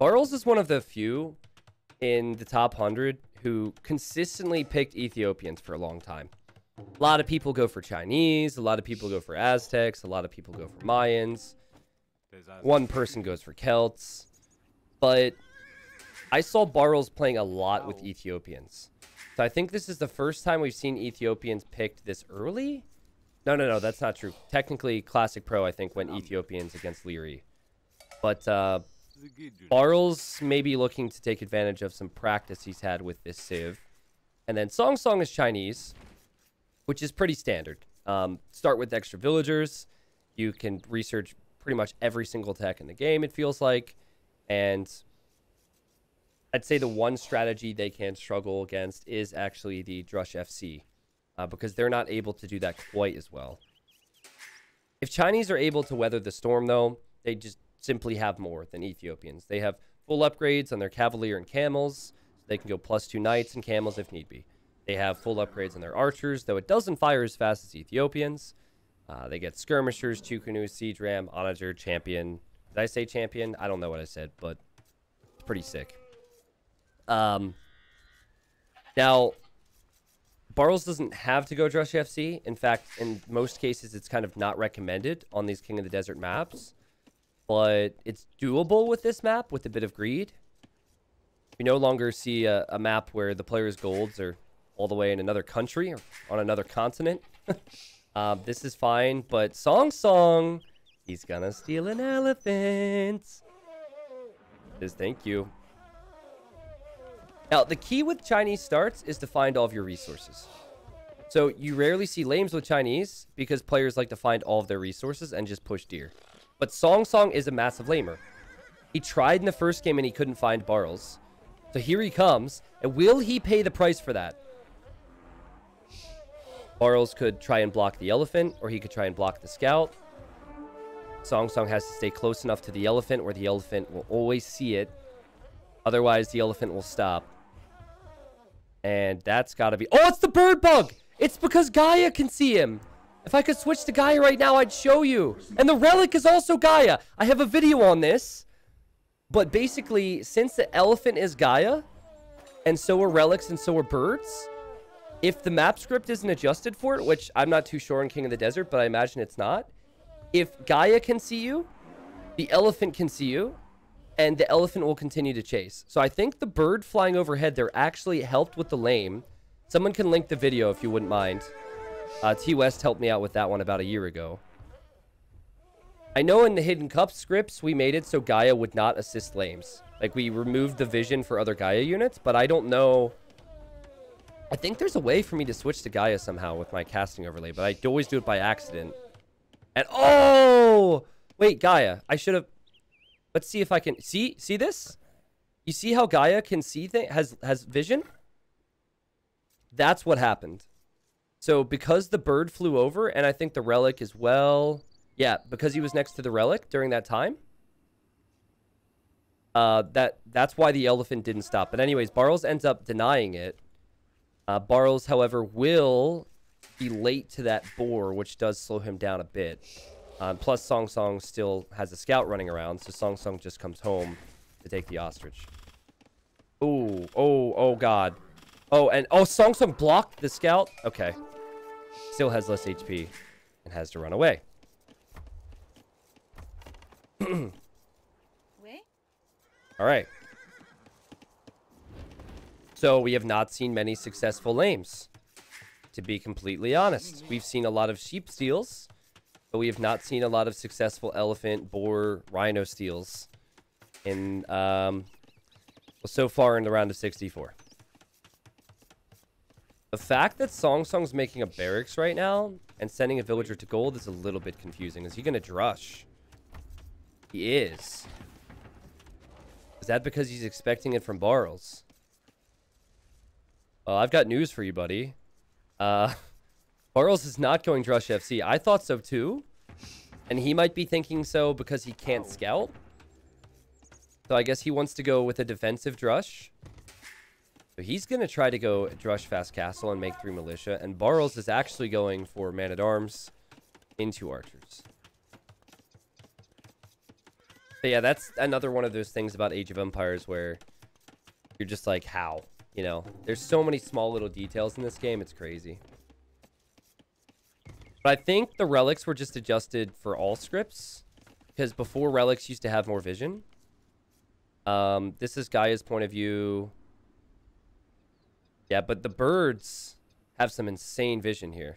Barles is one of the few in the top 100 who consistently picked Ethiopians for a long time. A lot of people go for Chinese, a lot of people go for Aztecs, a lot of people go for Mayans. One person goes for Celts. But I saw Barles playing a lot with Ethiopians. So I think this is the first time we've seen Ethiopians picked this early. No, that's not true. Technically, Classic Pro, I think, went Ethiopians against Leary. But Barles may be looking to take advantage of some practice he's had with this Civ. And then Song Song is Chinese, which is pretty standard. Start with extra villagers. You can research pretty much every single tech in the game, it feels like. And I'd say the one strategy they can struggle against is actually the Drush FC, because they're not able to do that quite as well. If Chinese are able to weather the storm, though, they just simply have more than Ethiopians. They have full upgrades on their Cavalier and Camels. So they can go +2 Knights and Camels if need be. They have full upgrades on their Archers, though it doesn't fire as fast as Ethiopians. They get Skirmishers, Tukunu, Siege Ram, Onager, Champion. Did I say Champion? I don't know what I said, but it's pretty sick. Now, Barles doesn't have to go Drush FC. In fact, in most cases, it's kind of not recommended on these King of the Desert maps. But it's doable with this map with a bit of greed. You no longer see a map where the player's golds are all the way in another country or on another continent. This is fine, but Song Song, he's gonna steal an elephant. Says thank you. Now, the key with Chinese starts is to find all of your resources. So you rarely see lames with Chinese because players like to find all of their resources and just push deer. But Song Song is a massive lamer. He tried in the first game and he couldn't find Barles. So here he comes. And will he pay the price for that? Barles could try and block the elephant, or he could try and block the scout. Song Song has to stay close enough to the elephant where the elephant will always see it. Otherwise, the elephant will stop. And that's got to be... Oh, it's the bird bug! It's because Gaia can see him. If I could switch to Gaia right now, I'd show you. And the relic is also Gaia. I have a video on this. But basically, since the elephant is Gaia, and so are relics and so are birds, if the map script isn't adjusted for it, which I'm not too sure in King of the Desert, but I imagine it's not. If Gaia can see you, the elephant can see you, and the elephant will continue to chase. So I think the bird flying overhead there actually helped with the lame. Someone can link the video if you wouldn't mind. T West helped me out with that one about a year ago. I know in the Hidden Cup scripts, we made it so Gaia would not assist lames. Like, we removed the vision for other Gaia units, but I don't know. I think there's a way for me to switch to Gaia somehow with my casting overlay, but I always do it by accident. And, oh! Wait, Gaia. I should have... Let's see if I can... See this? You see how Gaia can see things? Has vision? That's what happened. So, because the bird flew over, and I think the relic as well... Yeah, because he was next to the relic during that time. That's why the elephant didn't stop. But anyways, Barles ends up denying it. Barles, however, will be late to that boar, which does slow him down a bit. Plus, Song Song still has a scout running around, so Song Song just comes home to take the ostrich. Oh, God. Oh, Song Song blocked the scout? Okay. Still has less HP and has to run away. All right. So we have not seen many successful lames. To be completely honest, we've seen a lot of sheep steals, but we have not seen a lot of successful elephant, boar, rhino steals in so far in the round of 64. The fact that Song Song's making a barracks right now and sending a villager to gold is a little bit confusing. Is he going to drush? He is. Is that because he's expecting it from Barles? Well, I've got news for you, buddy. Barles is not going Drush FC. I thought so too. And he might be thinking so because he can't scout. So I guess he wants to go with a defensive Drush. So he's going to try to go Drush Fast Castle and make 3 militia. And Barles is actually going for Man-at-Arms into Archers. But yeah, that's another one of those things about Age of Empires where you're just like, how? You know, there's so many small little details in this game. It's crazy. But I think the relics were just adjusted for all scripts, because before relics used to have more vision. This is Gaia's point of view. Yeah, but the birds have some insane vision here,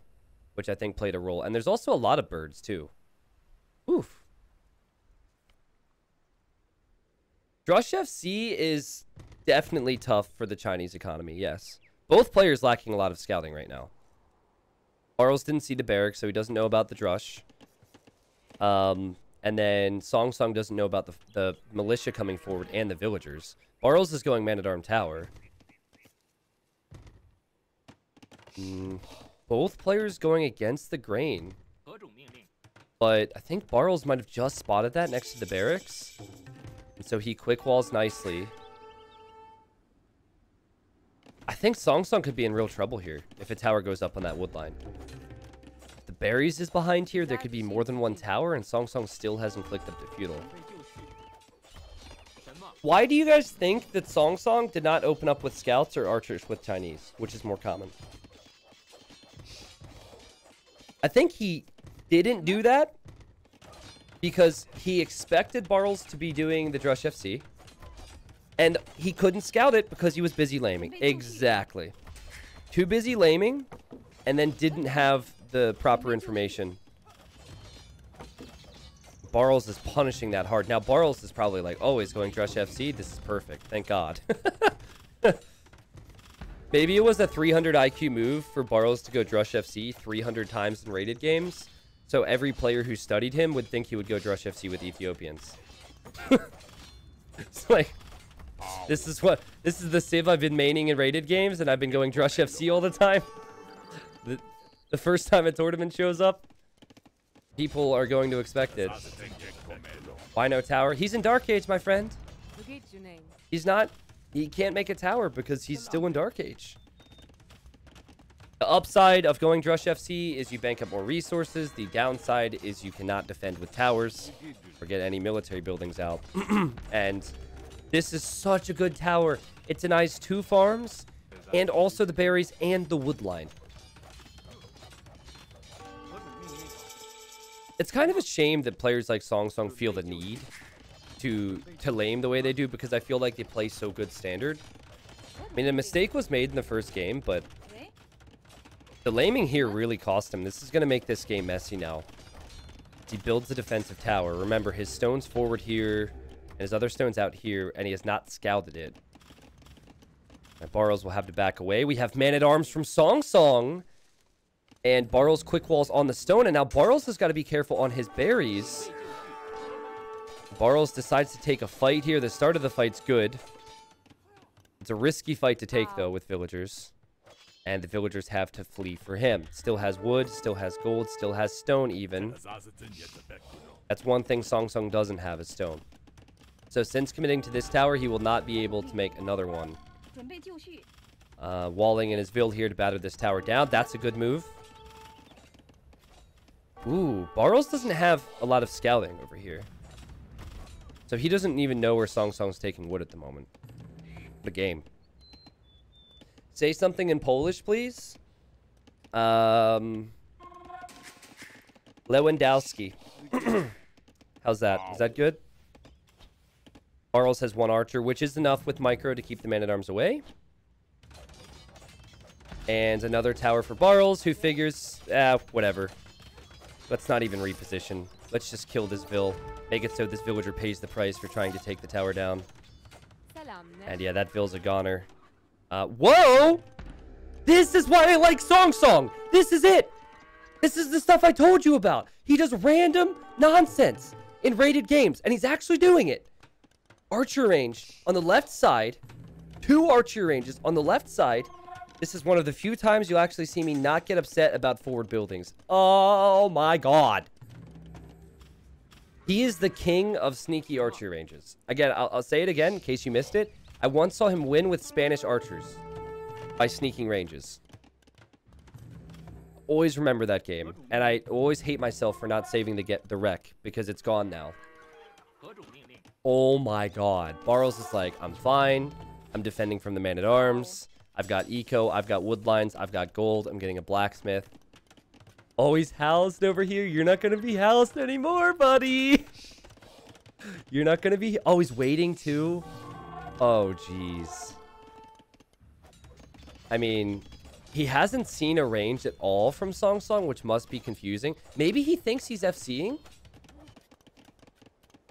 which I think played a role. And there's also a lot of birds too. Oof. Drush FC is definitely tough for the Chinese economy, yes. Both players lacking a lot of scouting right now. Barles didn't see the barracks, so he doesn't know about the Drush. And then Song Song doesn't know about the militia coming forward and the villagers. Barles is going Man-at-Arm Tower. Both players going against the grain. But I think Barles might have just spotted that next to the barracks. And so he quick walls nicely. I think Song Song could be in real trouble here if a tower goes up on that wood line. If the berries is behind here, there could be more than one tower, and Song Song still hasn't clicked up to feudal. Why do you guys think that Song Song did not open up with scouts or archers with Chinese, which is more common? I think he didn't do that because he expected Barles to be doing the Drush FC. And he couldn't scout it because he was busy laming. Exactly. Too busy laming, and then didn't have the proper information. Barles is punishing that hard. Now, Barles is probably like, oh, he's going Drush FC? This is perfect. Thank God. Maybe it was a 300 IQ move for Barles to go Drush FC 300 times in rated games. So every player who studied him would think he would go Drush FC with Ethiopians. It's like... This is the Civ I've been maining in rated games, and I've been going Drush FC all the time. The first time a tournament shows up, people are going to expect it. Why no tower? He's in Dark Age, my friend. He's not. He can't make a tower because he's still in Dark Age. The upside of going Drush FC is you bank up more resources. The downside is you cannot defend with towers or get any military buildings out. And this is such a good tower. It denies 2 farms and also the berries and the wood line. It's kind of a shame that players like Song Song feel the need to lame the way they do, because I feel like they play so good standard. I mean, a mistake was made in the first game, but the laming here really cost him. This is going to make this game messy now. He builds the defensive tower. Remember, his stone's forward here, and his other stone's out here, and he has not scouted it. And Barles will have to back away. We have Man-at-Arms from Song Song. And Barles quick walls on the stone. And now Barles has got to be careful on his berries. Barles decides to take a fight here. The start of the fight's good. It's a risky fight to take, though, with villagers. And the villagers have to flee for him. Still has wood, still has gold, still has stone even. That's one thing Song Song doesn't have, is stone. So since committing to this tower, he will not be able to make another one. Walling in his Ville here to batter this tower down. That's a good move. Ooh, Barles doesn't have a lot of scouting over here. So he doesn't even know where Song Song's taking wood at the moment. The game. Say something in Polish, please. Lewandowski. How's that? Is that good? Barles has 1 archer, which is enough with micro to keep the Man-at-Arms away. And another tower for Barles, who figures, whatever. Let's not even reposition. Let's just kill this Ville. Make it so this villager pays the price for trying to take the tower down. And yeah, that Ville's a goner. Whoa! This is why I like Song Song! This is it! This is the stuff I told you about! He does random nonsense in rated games, and he's actually doing it. Archer range on the left side. 2 archer ranges on the left side. This is one of the few times you'll actually see me not get upset about forward buildings. Oh my god. He is the king of sneaky archer ranges. Again, I'll say it again in case you missed it. I once saw him win with Spanish archers by sneaking ranges. Always remember that game. And I always hate myself for not saving the wreck because it's gone now. Oh my god. Barles is like, I'm fine. I'm defending from the man-at-arms. I've got eco. I've got wood lines. I've got gold. I'm getting a blacksmith. Oh, he's housed over here. You're not going to be housed anymore, buddy. You're not going to be... Oh, he's waiting too? Oh, jeez. I mean, he hasn't seen a range at all from Song Song, which must be confusing. Maybe he thinks he's FCing?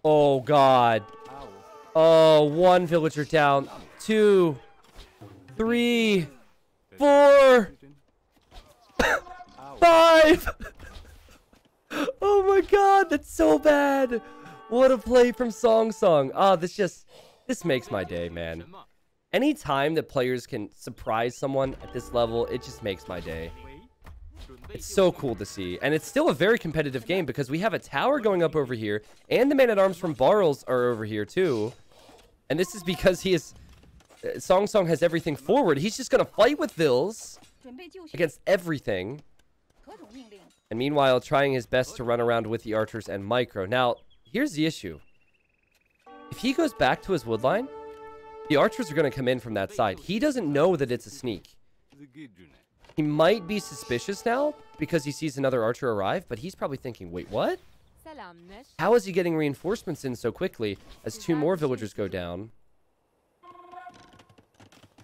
Oh, God. Oh, 1 villager down. 2, 3, 4, 5. Oh, my God. That's so bad. What a play from Song Song. Ah, this makes my day, man. Anytime that players can surprise someone at this level, it just makes my day. It's so cool to see. And it's still a very competitive game because we have a tower going up over here. And the man-at-arms from Barles are over here too. And this is because he is... Song Song has everything forward. He's just going to fight with Vils against everything. And meanwhile, trying his best to run around with the archers and micro. Now, here's the issue. If he goes back to his woodline, the archers are going to come in from that side. He doesn't know that it's a sneak. He might be suspicious now because he sees another archer arrive, but he's probably thinking, wait, what? How is he getting reinforcements in so quickly as 2 more villagers go down?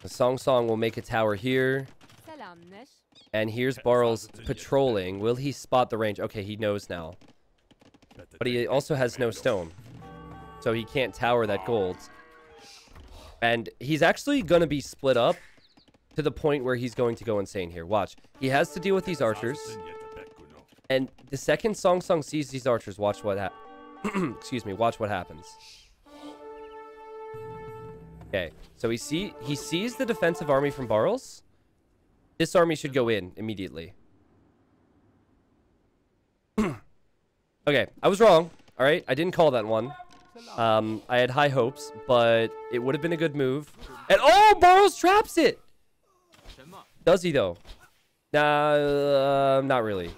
The Song Song will make a tower here. And here's Barles patrolling. Will he spot the range? Okay, he knows now. But he also has no stone. So he can't tower that gold. And he's actually going to be split up to the point where he's going to go insane here. Watch. He has to deal with these archers. And the second Song Song sees these archers, watch what excuse me, watch what happens. Okay. So he sees the defensive army from Barles. This army should go in immediately. Okay, I was wrong. All right, I didn't call that one. I had high hopes, but it would have been a good move. And oh, Barles traps it. Does he though? Nah, not really.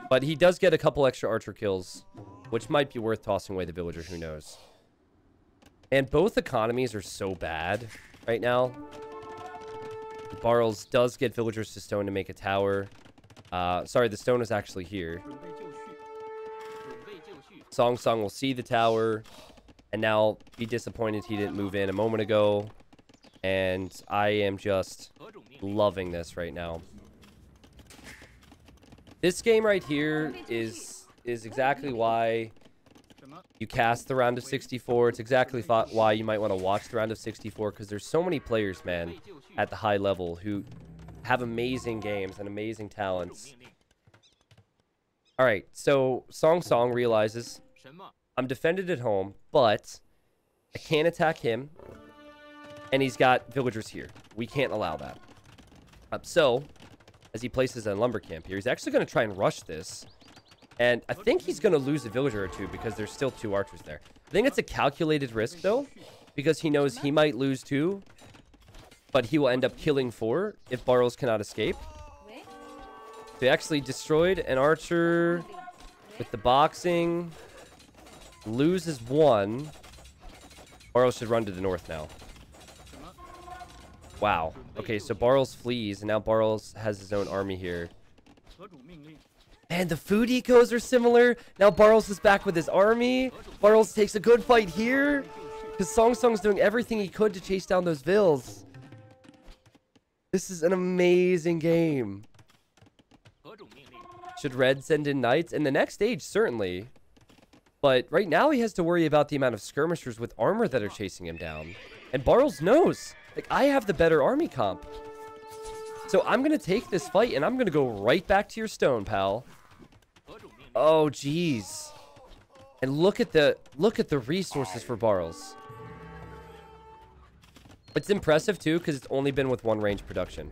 But he does get a couple extra archer kills, which might be worth tossing away the villager. Who knows? And both economies are so bad right now. Barles does get villagers to stone to make a tower. Sorry, the stone is actually here. Song Song will see the tower and now be disappointed he didn't move in a moment ago. And I am just loving this right now. This game right here is exactly why you cast the round of 64. It's exactly why you might want to watch the round of 64 because there's so many players, man, at the high level who have amazing games and amazing talents. All right, so Song Song realizes I'm defended at home, but I can't attack him, and he's got villagers here. We can't allow that. So, as he places a lumber camp here, he's actually going to try and rush this, and I think he's going to lose a villager or two because there's still 2 archers there. I think it's a calculated risk, though, because he knows he might lose 2, but he will end up killing 4 if Barles cannot escape. They actually destroyed an archer with the boxing. Loses 1. Barles should run to the north now. Wow. Okay, so Barles flees, and now Barles has his own army here. And the food ecos are similar. Now Barles is back with his army. Barles takes a good fight here. Because Song Song's doing everything he could to chase down those vills. This is an amazing game. Should Red send in knights? In the next stage, certainly. But right now, he has to worry about the amount of skirmishers with armor that are chasing him down. And Barles knows. Like, I have the better army comp. So I'm going to take this fight, and I'm going to go right back to your stone, pal. Oh, jeez. And look at the resources for Barles. It's impressive, too, because it's only been with 1 range production.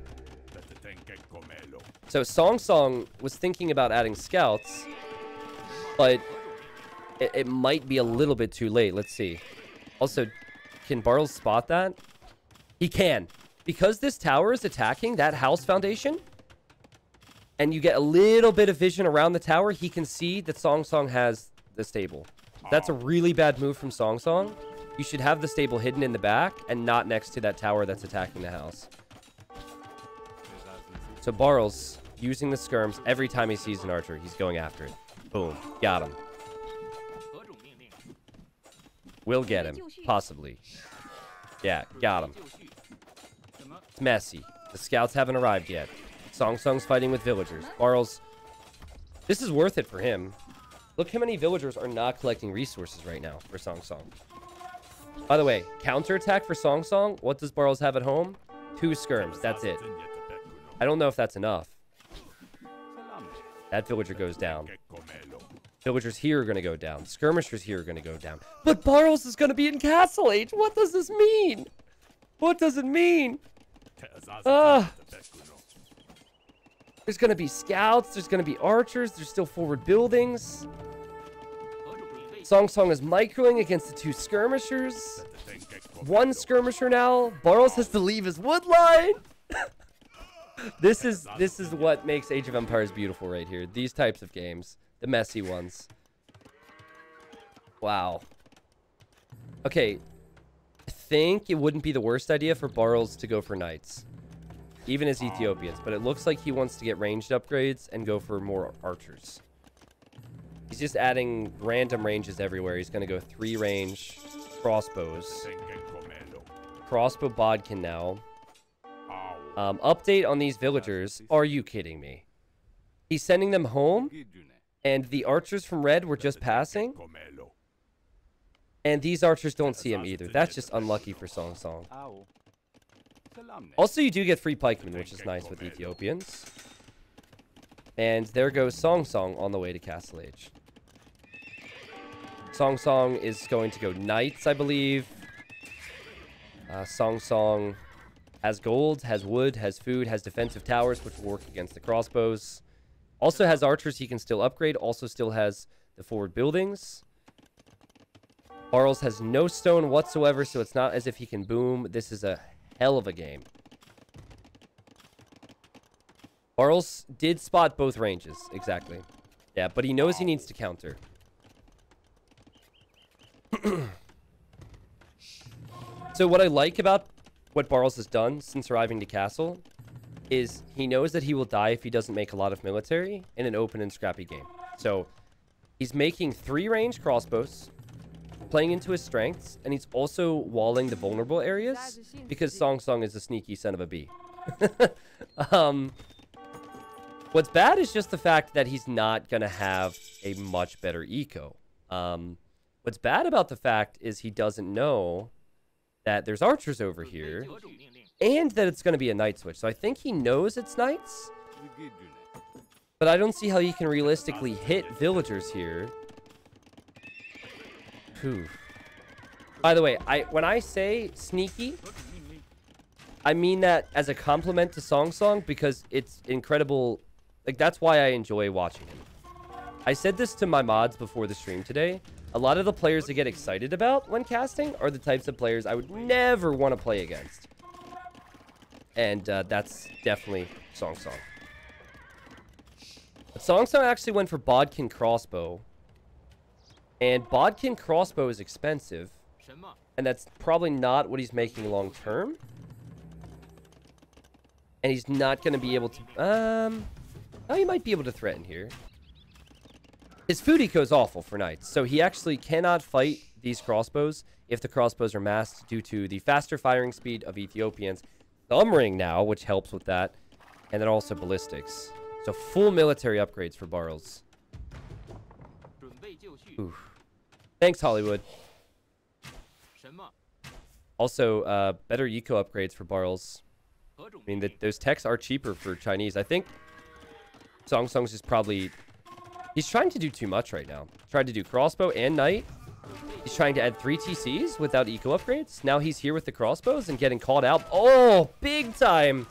So Song Song was thinking about adding scouts, but it might be a little bit too late. Let's see. Also, can Barles spot that? He can. Because this tower is attacking that house foundation, and you get a little bit of vision around the tower, he can see that Song Song has the stable. That's a really bad move from Song Song. You should have the stable hidden in the back and not next to that tower that's attacking the house. So Barles, using the skirms, every time he sees an archer, he's going after it. Boom. Got him. Will get him. Possibly. Yeah, got him. It's messy. The scouts haven't arrived yet. Song Song's fighting with villagers. Barles, this is worth it for him. Look how many villagers are not collecting resources right now for Song Song. By the way, counterattack for Song Song. What does Barles have at home? 2 skirms. That's it. I don't know if that's enough. That villager goes down. Villagers here are going to go down. Skirmishers here are going to go down. But Barles is going to be in Castle Age. What does this mean? What does it mean? There's going to be scouts. There's going to be archers. There's still forward buildings. Song Song is microing against the 2 skirmishers. 1 skirmisher now. Barles has to leave his wood line. This is what makes Age of Empires beautiful right here. These types of games. The messy ones. Wow. Okay. I think it wouldn't be the worst idea for Barles to go for knights. Even as Ethiopians. But it looks like he wants to get ranged upgrades and go for more archers. He's just adding random ranges everywhere. He's going to go 3 range crossbows. Crossbow Bodkin now. Update on these villagers. Are you kidding me? He's sending them home, and the archers from red were just passing, and these archers don't see him either. That's just unlucky for Song Song. Also, you do get free pikemen, which is nice with Ethiopians. And there goes Song Song on the way to Castle Age. Song Song is going to go knights, I believe. Song Song has gold, has wood, has food, has defensive towers, which will work against the crossbows. Also has archers he can still upgrade. Also still has the forward buildings. Barles has no stone whatsoever, so it's not as if he can boom. This is a hell of a game. Barles did spot both ranges. Exactly. Yeah, but he knows he needs to counter. So what I like about what Barles has done since arriving to Castle is he knows that he will die if he doesn't make a lot of military in an open and scrappy game. So he's making 3 range crossbows, playing into his strengths, and he's also walling the vulnerable areas because Song Song is a sneaky son of a bee. What's bad is just the fact that he's not going to have a much better eco. What's bad about the fact is he doesn't know that there's archers over here and that it's going to be a night switch. So I think he knows it's knights, but I don't see how he can realistically hit villagers here. Whew. By the way, when I say sneaky, I mean that as a compliment to Song Song because it's incredible. Like, that's why I enjoy watching him. I said this to my mods before the stream today. A lot of the players I get excited about when casting are the types of players I would never want to play against. And that's definitely Song Song. But Song Song actually went for Bodkin Crossbow. And Bodkin Crossbow is expensive. And that's probably not what he's making long term. And he's not going to be able to... Oh, he might be able to threaten here. His food eco is awful for knights, so he actually cannot fight these crossbows if the crossbows are masked due to the faster firing speed of Ethiopians. Thumb ring now, which helps with that, and then also ballistics. So full military upgrades for Barles. Oof. Thanks, Hollywood. Also, better eco upgrades for Barles. I mean, those techs are cheaper for Chinese. I think Song Song's just probably... He's trying to do too much right now. Tried to do crossbow and knight. He's trying to add 3 TCs without eco upgrades. Now he's here with the crossbows and getting caught out. Oh, big time.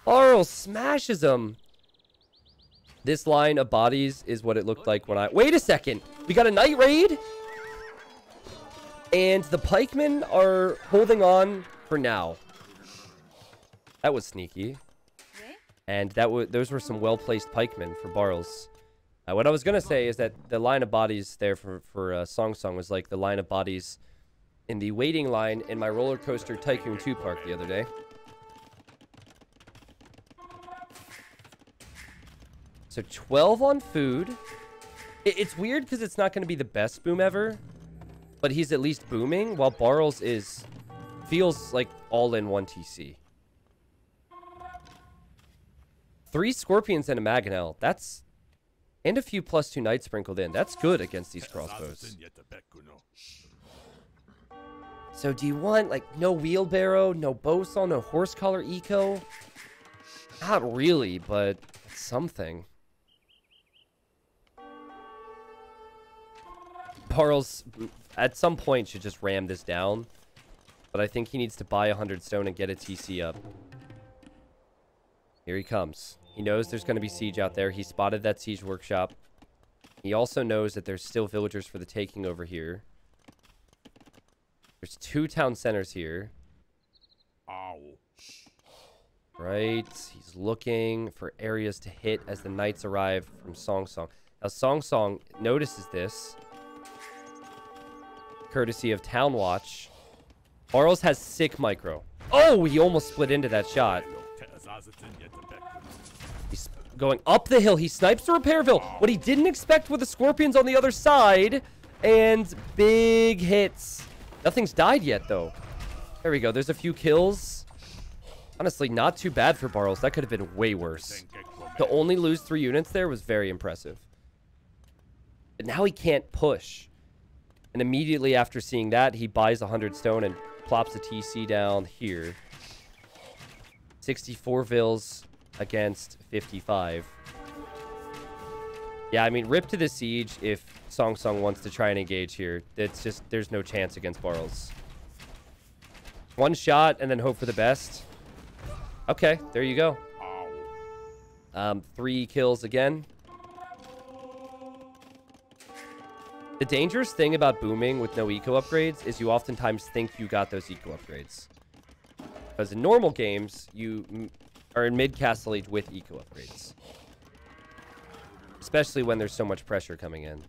Barles smashes him. This line of bodies is what it looked like when I... Wait a second. We got a knight raid. And the pikemen are holding on for now. That was sneaky. And those were some well-placed pikemen for Barles. What I was going to say is that the line of bodies there for Song Song was like the line of bodies in the waiting line in my Roller Coaster Tycoon 2 park the other day. So 12 on food. It's weird because it's not going to be the best boom ever, but he's at least booming, while Barls feels like all in one TC. 3 Scorpions and a Mangonel. And a few +2 Knights sprinkled in. That's good against these crossbows. So do you want, like, no wheelbarrow, no bowsaw, no horse collar eco? Not really, but something. Barls, at some point, should just ram this down. But I think he needs to buy 100 stone and get a TC up. Here he comes. He knows there's going to be siege out there. He spotted that siege workshop. He also knows that there's still villagers for the taking over here. There's 2 town centers here. Right. He's looking for areas to hit as the knights arrive from Song Song. Now, Song Song notices this, courtesy of Town Watch. Barls has sick micro. Oh, he almost split into that shot. He's going up the hill. He snipes the Repairville. What he didn't expect were the Scorpions on the other side. And big hits. Nothing's died yet, though. There we go. There's a few kills. Honestly, not too bad for Barls. That could have been way worse. To only lose 3 units there was very impressive. But now he can't push. And immediately after seeing that, he buys 100 stone and plops a TC down here. 64 vills against 55. Yeah, I mean, rip to the siege if Song Song wants to try and engage here. It's just, there's no chance against Barls. 1 shot and then hope for the best. Okay, there you go. 3 kills again. The dangerous thing about booming with no eco upgrades is you oftentimes think you got those eco upgrades. Because in normal games, you are in mid-castle age with eco upgrades. Especially when there's so much pressure coming in.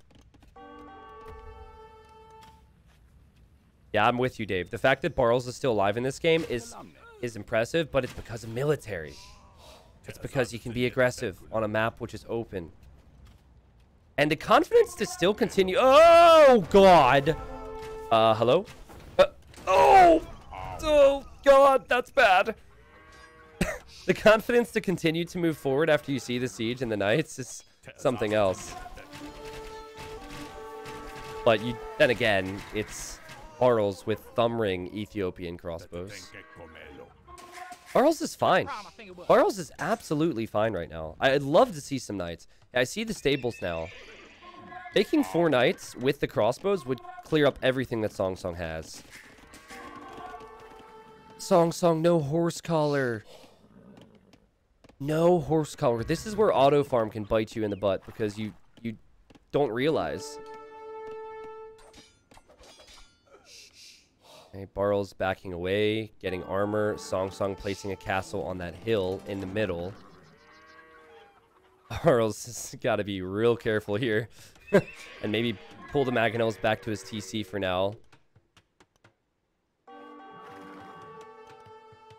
Yeah, I'm with you, Dave. The fact that Barls is still alive in this game is impressive, but it's because of military. It's because he can be aggressive on a map which is open. And the confidence to still continue... Oh, God! Hello? Oh! Oh, God, that's bad. The confidence to continue to move forward after you see the siege and the knights is something else. But then again, it's Barls with thumb ring Ethiopian crossbows. Barls is fine. Barls is absolutely fine right now. I'd love to see some knights. I see the stables now. Making 4 knights with the crossbows would clear up everything that Song Song has. Song Song, no horse collar. No horse collar. This is where auto farm can bite you in the butt because you don't realize. Okay, Barls backing away, getting armor. Song Song placing a castle on that hill in the middle. Barls has got to be real careful here. And maybe pull the Mangonels back to his TC for now.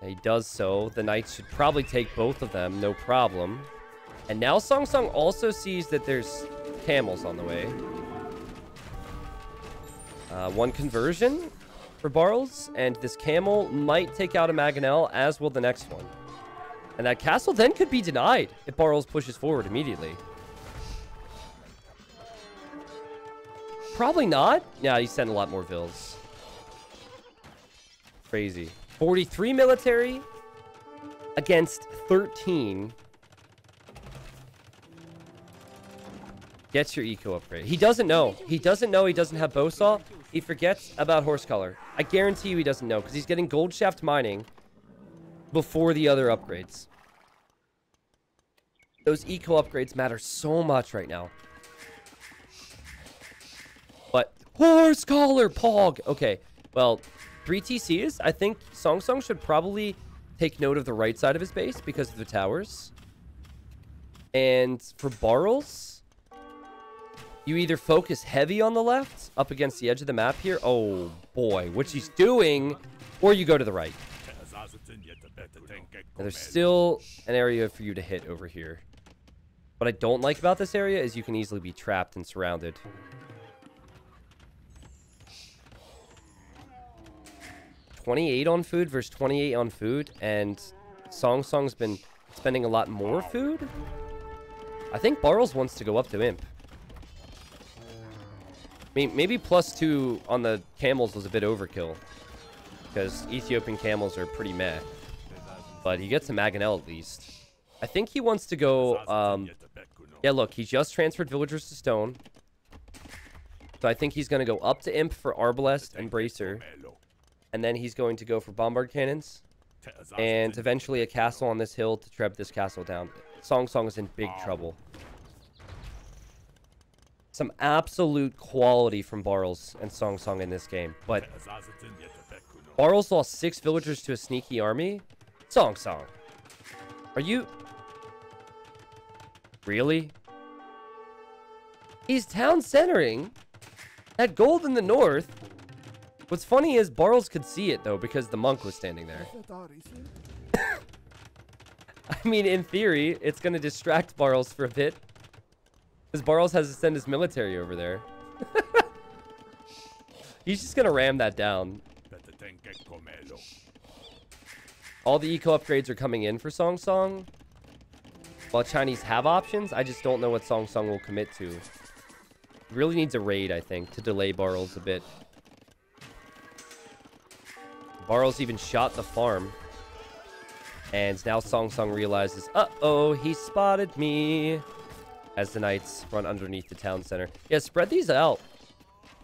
And he does so. The Knights should probably take both of them, no problem. And now Song Song also sees that there's camels on the way. 1 conversion for Barls, and this camel might take out a Mangonel, as will the next one. And that castle then could be denied if Barls pushes forward immediately. Probably not. Yeah, he sent a lot more vills. Crazy. 43 military against 13. Gets your eco upgrade. He doesn't know. He doesn't know he doesn't have bowsaw. He forgets about horse color. I guarantee you he doesn't know because he's getting gold shaft mining before the other upgrades. Those eco upgrades matter so much right now. But horse collar pog. Okay, well, 3 TCs. I think Song Song should probably take note of the right side of his base because of the towers. And for Barls, You either focus heavy on the left, up against the edge of the map here. Oh, boy. What she's doing. Or you go to the right. And there's still an area for you to hit over here. What I don't like about this area is you can easily be trapped and surrounded. $28 on food versus 28 on food. And Song Song's been spending a lot more food. I think Barles wants to go up to Imp. I mean, maybe +2 on the camels was a bit overkill. Because Ethiopian camels are pretty meh. But he gets a Mangonel at least. I think he wants to go... yeah, look, he just transferred villagers to stone. So I think he's going to go up to Imp for Arbalest and Bracer. And then he's going to go for Bombard Cannons. And eventually a castle on this hill to trap this castle down. Song Song is in big trouble. Some absolute quality from Barles and Song Song in this game. But Barles lost 6 villagers to a sneaky army. Song Song. Are you... Really? He's town centering. That gold in the north. What's funny is Barles could see it, though, because the monk was standing there. I mean, in theory, it's going to distract Barles for a bit. Because Barles has to send his military over there. He's just going to ram that down. All the eco upgrades are coming in for Song Song. While Chinese have options, I just don't know what Song Song will commit to. He really needs a raid, I think, to delay Barles a bit. Barles even shot the farm. And now Song Song realizes, uh-oh, he spotted me. As the knights run underneath the town center. Yeah, spread these out.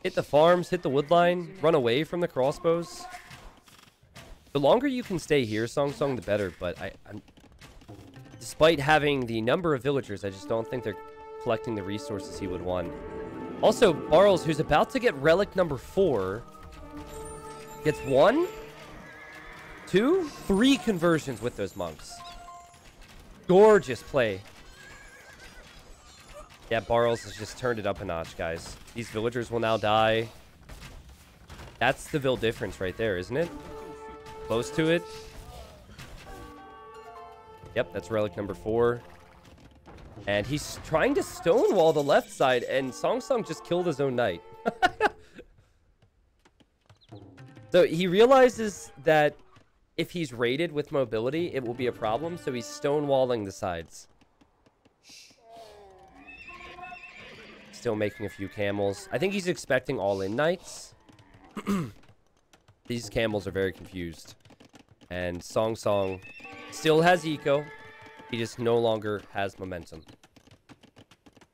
Hit the farms, hit the wood line, run away from the crossbows. The longer you can stay here, Song Song, the better. But despite having the number of villagers, I just don't think they're collecting the resources he would want. Also, Barles, who's about to get relic number 4, gets 1, 2, 3 conversions with those monks. Gorgeous play. Yeah, Barles has just turned it up a notch, guys. These villagers will now die. That's the Vil difference right there, isn't it? Close to it. Yep, that's relic number 4. And he's trying to stonewall the left side, and Song Song just killed his own knight. So he realizes that if he's raided with mobility, it will be a problem, so he's stonewalling the sides. Still making a few camels. I think he's expecting all-in knights. These camels are very confused. And Song Song still has eco. He just no longer has momentum.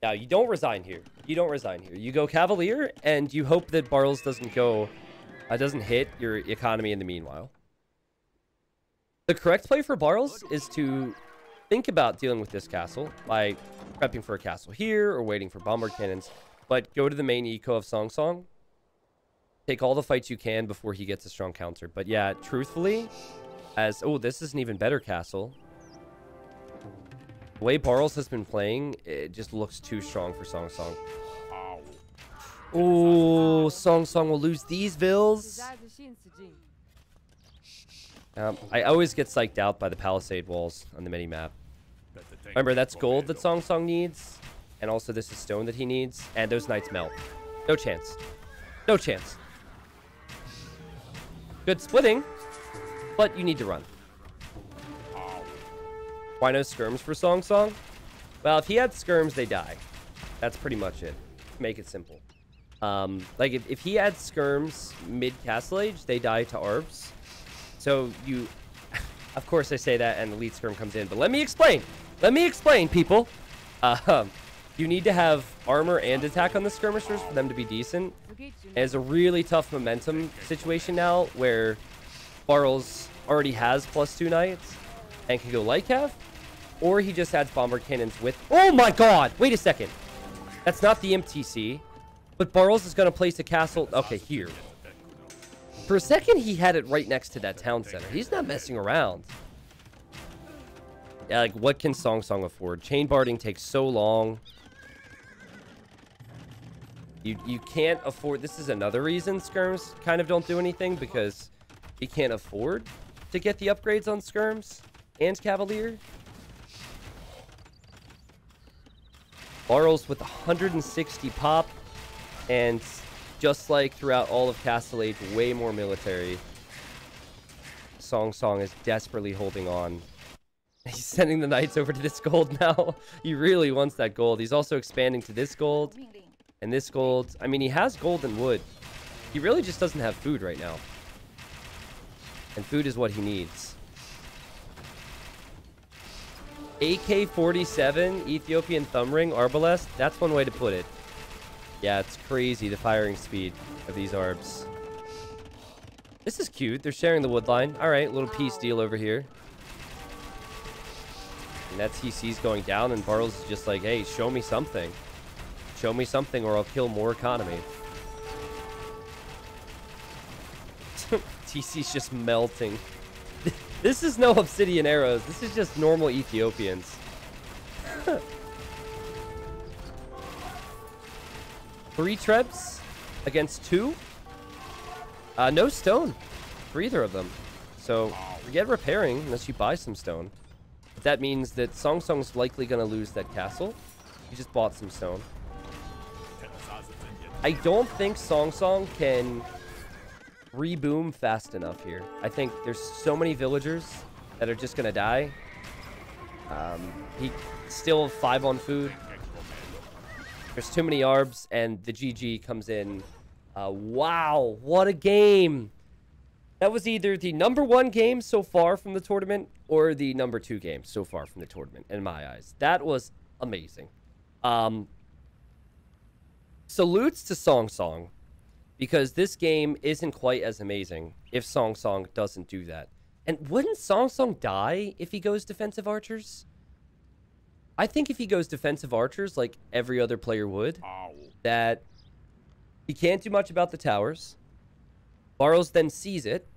Now, you don't resign here. You don't resign here. You go Cavalier, and you hope that Barles doesn't hit your economy in the meanwhile. The correct play for Barles is to think about dealing with this castle by prepping for a castle here or waiting for bombard cannons, but go to the main eco of Song Song. Take all the fights you can before he gets a strong counter. But yeah, truthfully, this is an even better castle. The way Barles has been playing, it just looks too strong for Song Song. Oh, Song Song will lose these vills. I always get psyched out by the palisade walls on the mini-map. Remember, that's gold that Song Song needs. And also this is stone that he needs. And those knights melt. No chance. No chance. Good splitting. But you need to run. Why no skirms for Song Song? Well, if he had skirms, they die. That's pretty much it. Make it simple. Like, if he had skirms mid-Castle Age, they die to Arbs. So you... Of course I say that and the lead skirm comes in. But let me explain. Let me explain, people. You need to have armor and attack on the skirmishers for them to be decent. And it's a really tough momentum situation now where Barles already has +2 knights and can go light cav. Or he just adds bombard cannons with... Oh my god! Wait a second. That's not the MTC. But Barles is going to place a castle... Okay, here. For a second, he had it right next to that town center. He's not messing around. Yeah, like, what can Song Song afford? Chain barding takes so long. You can't afford... This is another reason skirms kind of don't do anything, because you can't afford to get the upgrades on skirms and Cavalier. Barrels with 160 pop, and just like throughout all of Castle Age, way more military. Song Song is desperately holding on. He's sending the knights over to this gold now. He really wants that gold. He's also expanding to this gold and this gold. I mean, he has gold and wood. He really just doesn't have food right now. And food is what he needs. AK-47, Ethiopian thumb ring, Arbalest. That's one way to put it. Yeah, it's crazy, the firing speed of these arbs. This is cute. They're sharing the wood line. All right, little peace deal over here. And that TC's going down, and Bartles is just like, hey, show me something. Show me something or I'll kill more economy. TC's just melting. This is no obsidian arrows. This is just normal Ethiopians. 3 trebs against 2. No stone for either of them. So forget repairing unless you buy some stone. But that means that Song Song's likely going to lose that castle. He just bought some stone. I don't think Song Song can reboom fast enough here. I think there's so many villagers that are just going to die. He still 5 on food. There's too many arbs, and the GG comes in. Wow, what a game. That was either the #1 game so far from the tournament or the #2 game so far from the tournament, in my eyes. That was amazing. Salutes to Song Song, because this game isn't quite as amazing if Song Song doesn't do that. And wouldn't Song Song die if he goes defensive archers? I think if he goes defensive archers like every other player would, that he can't do much about the towers. Barrows then sees it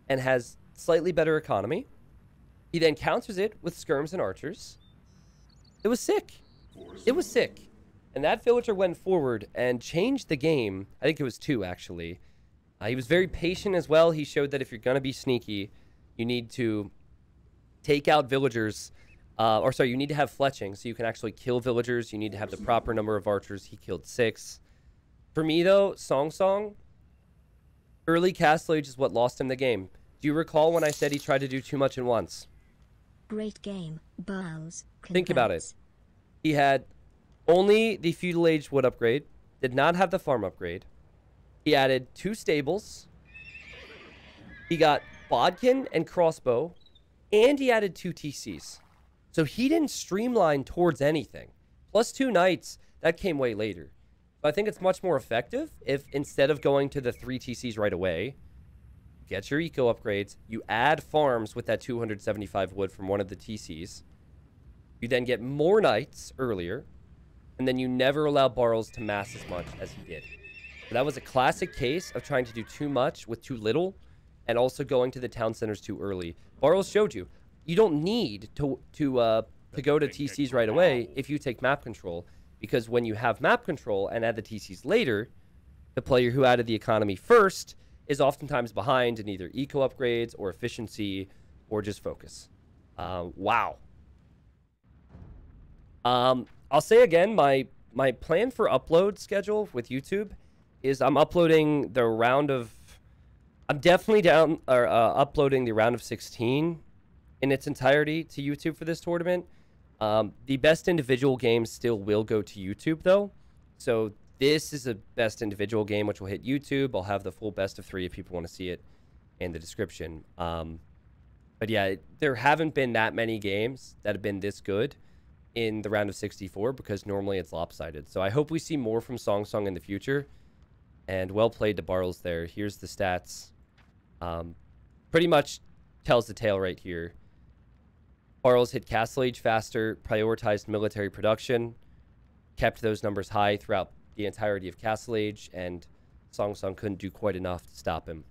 and has slightly better economy. He then counters it with skirms and archers. It was sick. It was sick. And that villager went forward and changed the game. I think it was 2, actually. He was very patient as well. He showed that if you're going to be sneaky, you need to take out villagers. You need to have fletching so you can actually kill villagers. You need to have the proper number of archers. He killed 6. For me, though, Song Song, early Castle Age is what lost him the game. Do you recall when I said he tried to do too much at once? Great game, Barrows. Think about it. He had only the Feudal Age wood upgrade, did not have the farm upgrade. He added 2 stables. He got bodkin and crossbow, and he added 2 TCs. So he didn't streamline towards anything. Plus 2 knights, that came way later. So I think it's much more effective if instead of going to the 3 TCs right away, get your eco upgrades, you add farms with that 275 wood from one of the TCs. You then get more knights earlier, and then you never allow Barrels to mass as much as he did. But that was a classic case of trying to do too much with too little, and also going to the town centers too early. Barrels showed you, you don't need to go to TCs right away if you take map control, because when you have map control and add the TCs later, the player who added the economy first is oftentimes behind in either eco upgrades or efficiency or just focus. Wow. I'll say again, my plan for upload schedule with YouTube is I'm uploading the round of... I'm definitely uploading the round of 16 in its entirety to YouTube for this tournament. The best individual games still will go to YouTube, though. So this is a best individual game, which will hit YouTube. I'll have the full best of 3 if people want to see it in the description. But yeah, there haven't been that many games that have been this good in the round of 64, because normally it's lopsided. So I hope we see more from Song Song in the future. And well played to Bartles there. Here's the stats. Pretty much tells the tale right here. Bartles hit Castle Age faster, prioritized military production, kept those numbers high throughout the entirety of Castle Age, and Song Song couldn't do quite enough to stop him.